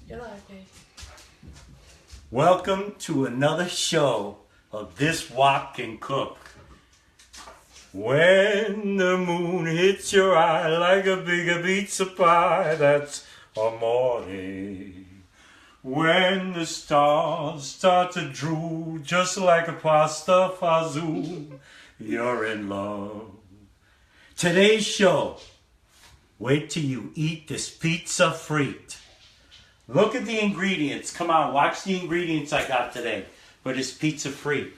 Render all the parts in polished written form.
You're not okay. Welcome to another show of ThisWopCanCook. When the moon hits your eye like a big pizza pie, that's amore. When the stars start to drool just like a pasta fazool, you're in love. Today's show, wait till you eat this pizza frite. Look at the ingredients. Come on, watch the ingredients I got today for this pizza frite.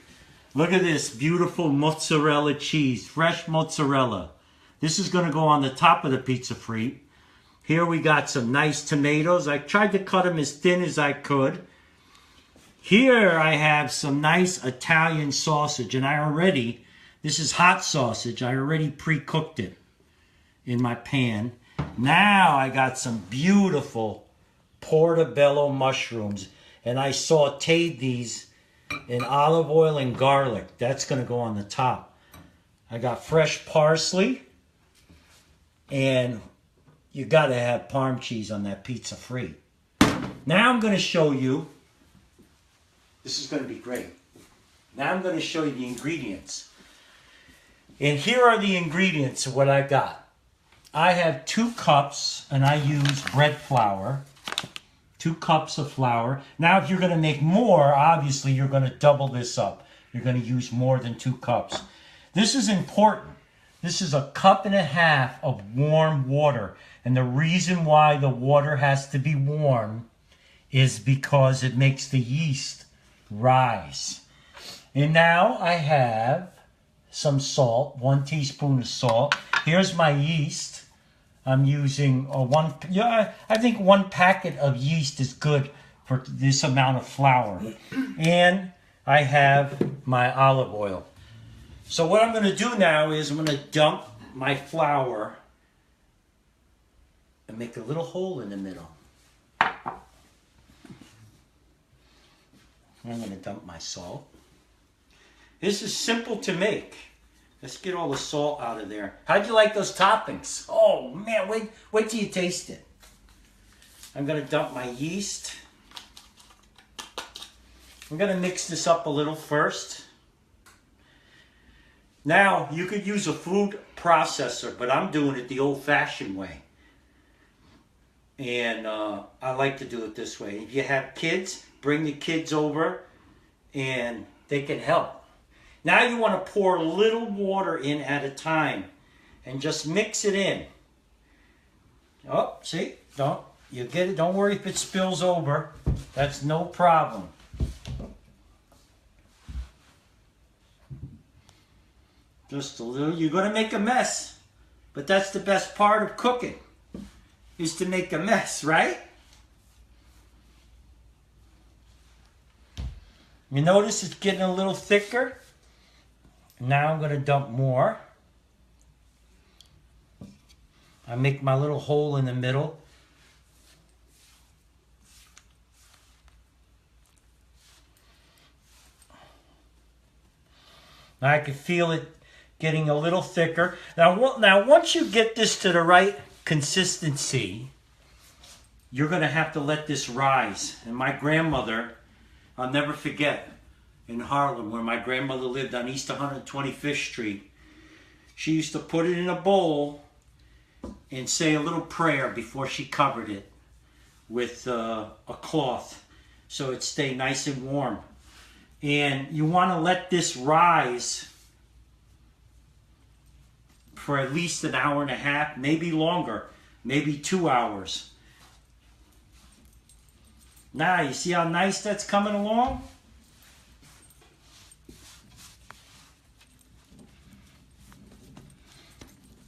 Look at this beautiful mozzarella cheese, fresh mozzarella. This is going to go on the top of the pizza frite. Here we got some nice tomatoes. I tried to cut them as thin as I could. Here I have some nice Italian sausage, and this is hot sausage. I already pre-cooked it in my pan. Now I got some beautiful portobello mushrooms, and I sauteed these in olive oil and garlic. That's going to go on the top. I got fresh parsley, and you got to have Parm cheese on that pizza frite. Now I'm going to show you, this is going to be great. Now I'm going to show you the ingredients. And here are the ingredients of what I got. I have 2 cups, and I use bread flour. 2 cups of flour. Now, if you're going to make more, obviously, you're going to double this up. You're going to use more than 2 cups. This is important. This is 1.5 cups of warm water. And the reason why the water has to be warm is because it makes the yeast rise. And now I have some salt, 1 teaspoon of salt. Here's my yeast. I'm using I think 1 packet of yeast is good for this amount of flour. And I have my olive oil. So what I'm going to do now is I'm going to dump my flour and make a little hole in the middle. I'm going to dump my salt. This is simple to make. Let's get all the salt out of there. How'd you like those toppings? Oh, man, wait till you taste it. I'm going to dump my yeast. I'm going to mix this up a little first. Now, you could use a food processor, but I'm doing it the old-fashioned way. And I like to do it this way. If you have kids, bring the kids over, and they can help. Now you want to pour a little water in at a time and just mix it in. Oh, see? You get it? Don't worry if it spills over. That's no problem. Just a little. You're going to make a mess, but that's the best part of cooking, is to make a mess, right? You notice it's getting a little thicker? Now I'm going to dump more. I make my little hole in the middle. Now I can feel it getting a little thicker. Now once you get this to the right consistency, you're going to have to let this rise. And my grandmother, I'll never forget, in Harlem, where my grandmother lived on East 125th Street, she used to put it in a bowl and say a little prayer before she covered it with a cloth so it stay nice and warm. And you want to let this rise for at least 1.5 hours, maybe longer, maybe 2 hours. Now, you see how nice that's coming along?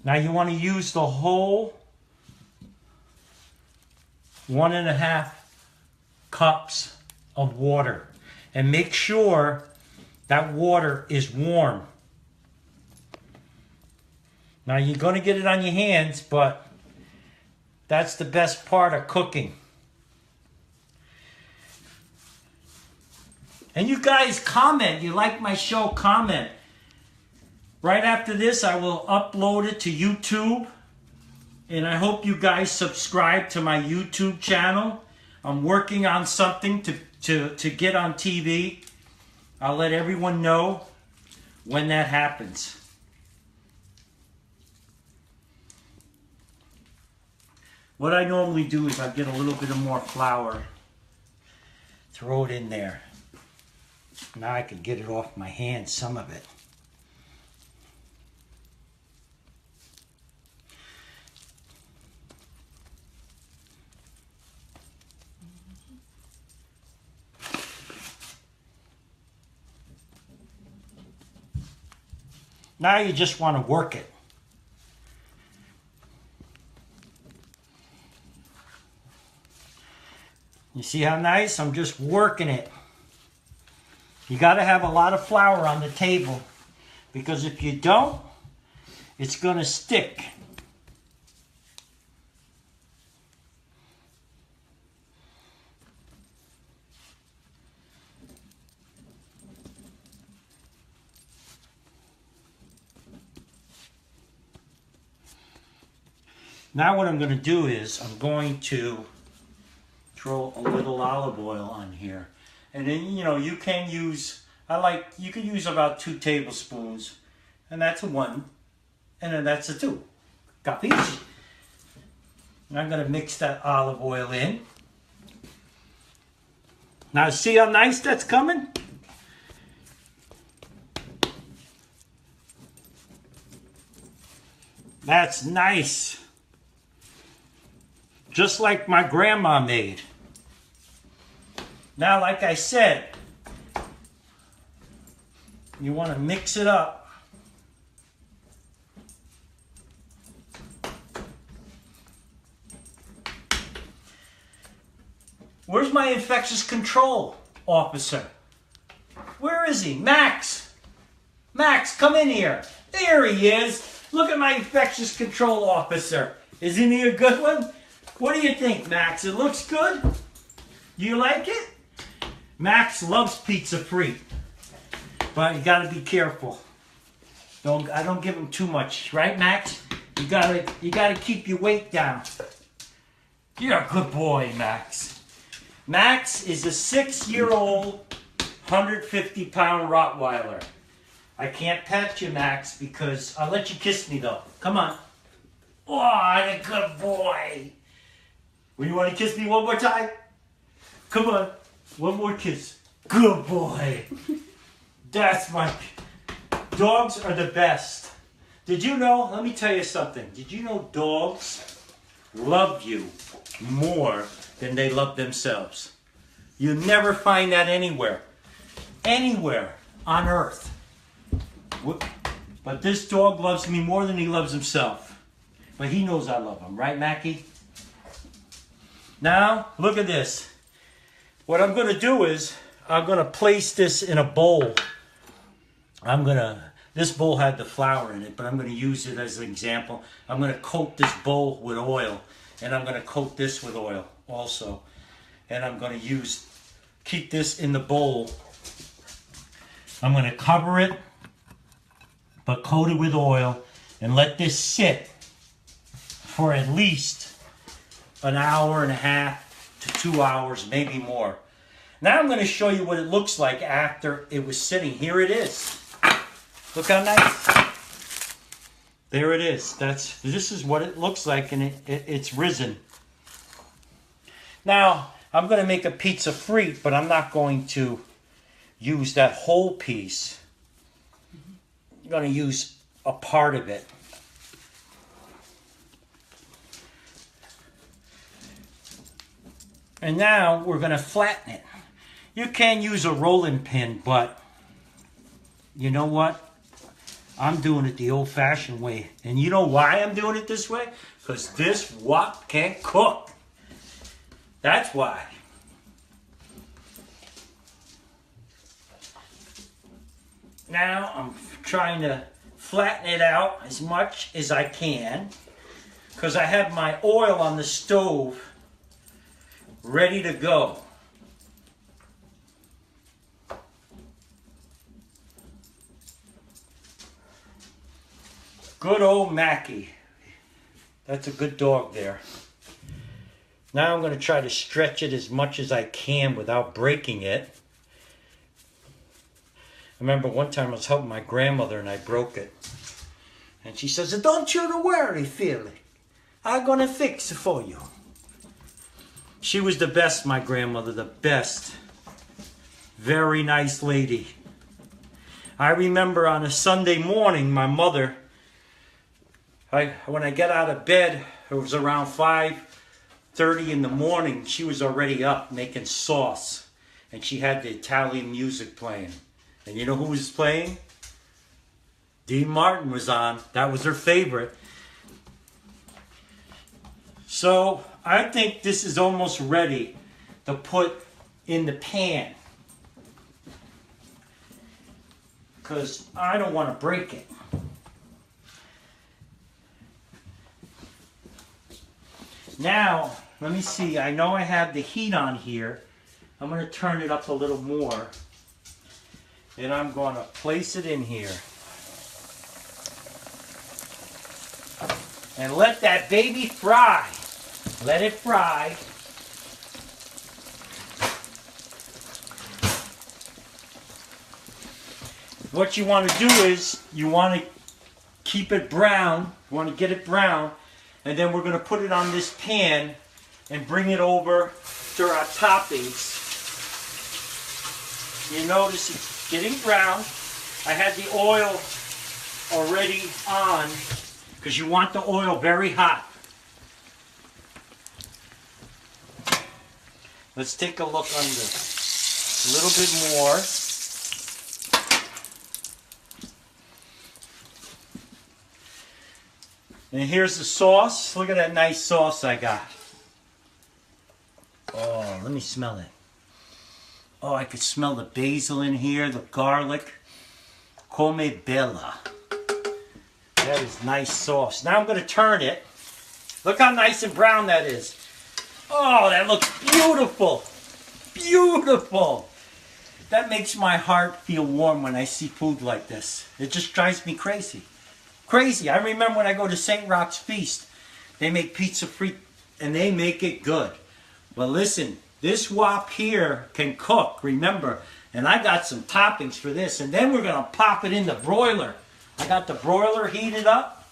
Now you want to use the whole 1.5 cups of water. And make sure that water is warm. Now you're going to get it on your hands, but that's the best part of cooking. And you guys comment. You like my show, comment. Right after this, I will upload it to YouTube. And I hope you guys subscribe to my YouTube channel. I'm working on something to get on TV. I'll let everyone know when that happens. What I normally do is I get a little bit of more flour, throw it in there. Now I can get it off my hand, some of it. Now you just want to work it. You see how nice? I'm just working it. You got to have a lot of flour on the table, because if you don't, it's going to stick. Now what I'm going to do is I'm going to throw a little olive oil on here. And then, you know, you can use, you can use about 2 tablespoons. And that's a 1. And then that's a 2. Capisci? And I'm going to mix that olive oil in. Now see how nice that's coming? That's nice. Just like my grandma made. Now, like I said, you want to mix it up. Where's my infectious control officer? Where is he? Max! Max, come in here. There he is. Look at my infectious control officer. Isn't he a good one? What do you think, Max? It looks good? You like it? Max loves pizza free, but you gotta be careful. I don't give him too much, right, Max? You gotta keep your weight down. You're a good boy, Max. Max is a 6-year-old, 150-pound Rottweiler. I can't pet you, Max, because I'll let you kiss me though. Come on. Oh, I'm a good boy. Well, you want to kiss me one more time? Come on. One more kiss. Good boy. That's my... Dogs are the best. Did you know? Let me tell you something. Did you know dogs love you more than they love themselves? You never find that anywhere. Anywhere on earth. But this dog loves me more than he loves himself. But he knows I love him. Right, Mackie? Now, look at this. What I'm going to do is, I'm going to place this in a bowl. This bowl had the flour in it, but I'm going to use it as an example. I'm going to coat this bowl with oil, and I'm going to coat this with oil also. And I'm going to keep this in the bowl. I'm going to cover it, but coat it with oil, and let this sit for at least an hour and a half to 2 hours, maybe more. Now I'm going to show you what it looks like after it was sitting. Here it is. Look how nice. There it is. This is what it looks like, and it's risen. Now, I'm going to make a pizza frite, but I'm not going to use that whole piece. I'm going to use a part of it. And now we're going to flatten it. You can use a rolling pin, but you know what? I'm doing it the old-fashioned way. And you know why I'm doing it this way? Because this wok can cook. That's why. Now I'm trying to flatten it out as much as I can, because I have my oil on the stove ready to go. Good old Mackie. That's a good dog there. Now I'm going to try to stretch it as much as I can without breaking it. I remember one time I was helping my grandmother and I broke it. And she says, "Don't you worry, Phil. I'm going to fix it for you." She was the best, my grandmother, the best. Very nice lady. I remember on a Sunday morning, my mother, when I got out of bed, it was around 5:30 in the morning, she was already up making sauce. And she had the Italian music playing. And you know who was playing? Dean Martin was on. That was her favorite. So I think this is almost ready to put in the pan, because I don't want to break it. Now, let me see. I know I have the heat on here. I'm going to turn it up a little more. And I'm going to place it in here. And let that baby fry. Let it fry. What you want to do is, you want to keep it brown. You want to get it brown. And then we're going to put it on this pan and bring it over to our toppings. You notice it's getting brown. I had the oil already on because you want the oil very hot. Let's take a look on this. A little bit more. And here's the sauce. Look at that nice sauce I got. Oh, let me smell it. Oh, I could smell the basil in here, the garlic. Come bella. That is nice sauce. Now I'm going to turn it. Look how nice and brown that is. Oh, that looks beautiful. Beautiful. That makes my heart feel warm when I see food like this. It just drives me crazy. Crazy. I remember when I go to St.Rochs Feast, they make pizza free and they make it good. But listen, this wop here can cook, remember. And I got some toppings for this. And then we're going to pop it in the broiler. I got the broiler heated up.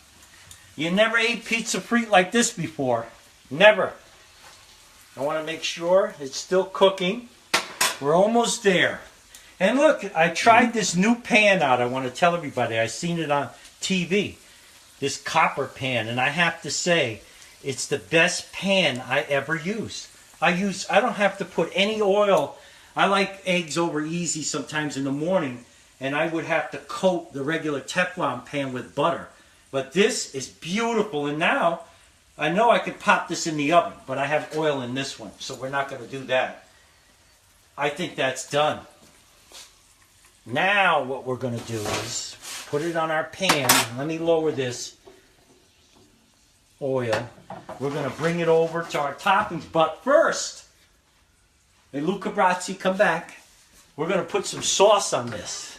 You never ate pizza free like this before. Never. I want to make sure it's still cooking. We're almost there. And look, I tried this new pan out. I want to tell everybody. I seen it on TV. This copper pan. And I have to say, it's the best pan I ever used. I don't have to put any oil. I like eggs over easy sometimes in the morning. And I would have to coat the regular Teflon pan with butter. But this is beautiful. And now, I know I could pop this in the oven. But I have oil in this one. So we're not going to do that. I think that's done. Now what we're going to do is put it on our pan. Let me lower this oil. We're going to bring it over to our toppings. But first, hey, Luca Brazzi, come back. We're going to put some sauce on this.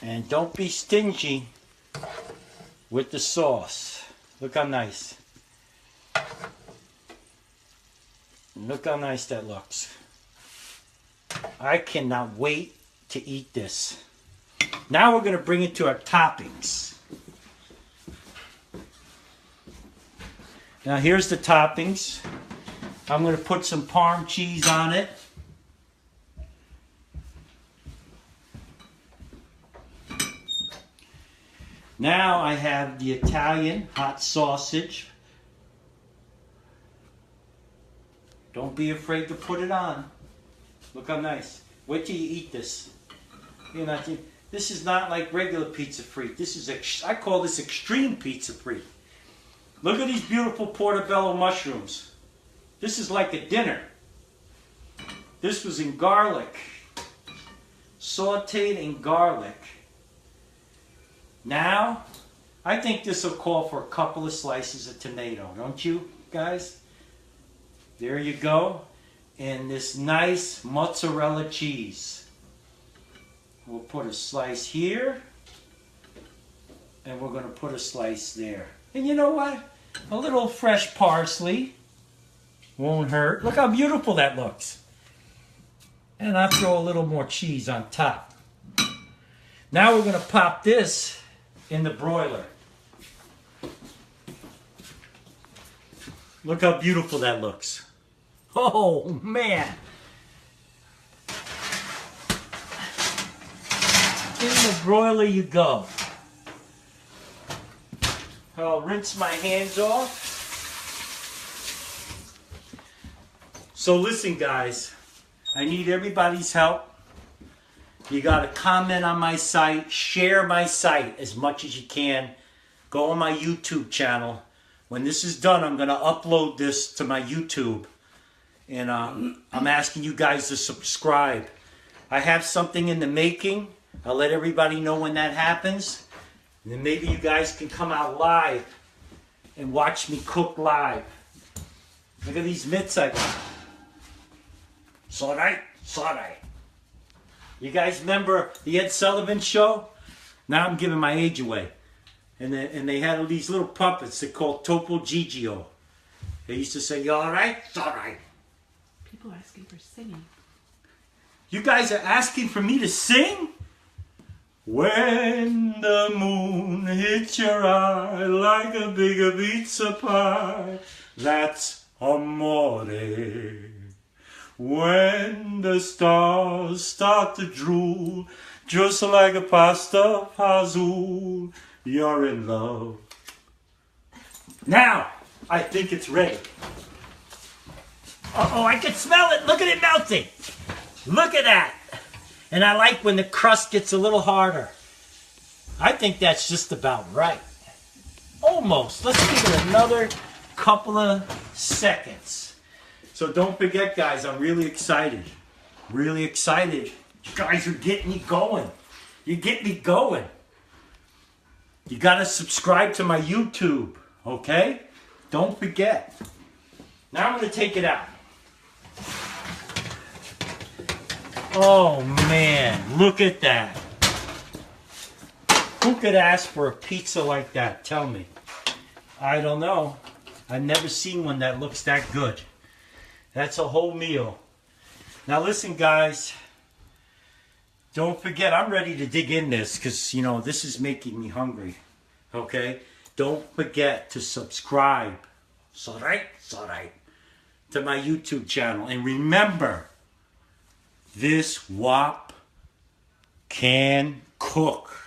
And don't be stingy with the sauce. Look how nice. Look how nice that looks. I cannot wait to eat this. Now we're going to bring it to our toppings. Now here's the toppings. I'm going to put some Parm cheese on it. Now I have the Italian hot sausage. Don't be afraid to put it on. Look how nice. Wait till you eat this. This is not like regular pizza free. This is, I call this extreme pizza free. Look at these beautiful portobello mushrooms. This is like a dinner. This was in garlic. Sauteed in garlic. Now, I think this will call for a couple of slices of tomato. Don't you, guys? There you go. And this nice mozzarella cheese. We'll put a slice here. And we're going to put a slice there. And you know what? A little fresh parsley. Won't hurt. Look how beautiful that looks. And I'll throw a little more cheese on top. Now we're going to pop this in the broiler. Look how beautiful that looks. Oh, man. In the broiler you go. I'll rinse my hands off. So listen, guys. I need everybody's help. You got to comment on my site. Share my site as much as you can. Go on my YouTube channel. When this is done, I'm going to upload this to my YouTube. And I'm asking you guys to subscribe. I have something in the making. I'll let everybody know when that happens. And then maybe you guys can come out live and watch me cook live. Look at these mitts I got. Sorry. You guys remember the Ed Sullivan Show? Now I'm giving my age away. And they had these little puppets they called Topo Gigio. They used to say, "You all right? It's all right." People are asking for singing. You guys are asking for me to sing? When the moon hits your eye like a big pizza pie, that's amore. When the stars start to drool, just like a pasta fazool, you're in love. Now, I think it's ready. Uh-oh, I can smell it. Look at it melting. Look at that. And I like when the crust gets a little harder. I think that's just about right. Almost. Let's give it another couple of seconds. So don't forget, guys, I'm really excited. Really excited. You guys are getting me going. You get me going. You got to subscribe to my YouTube, okay? Don't forget. Now I'm going to take it out. Oh, man. Look at that. Who could ask for a pizza like that? Tell me. I don't know. I've never seen one that looks that good. That's a whole meal. Now listen, guys. Don't forget, I'm ready to dig in this because, you know, this is making me hungry. Okay? Don't forget to subscribe. Sorry, to my YouTube channel. And remember, this wop can cook.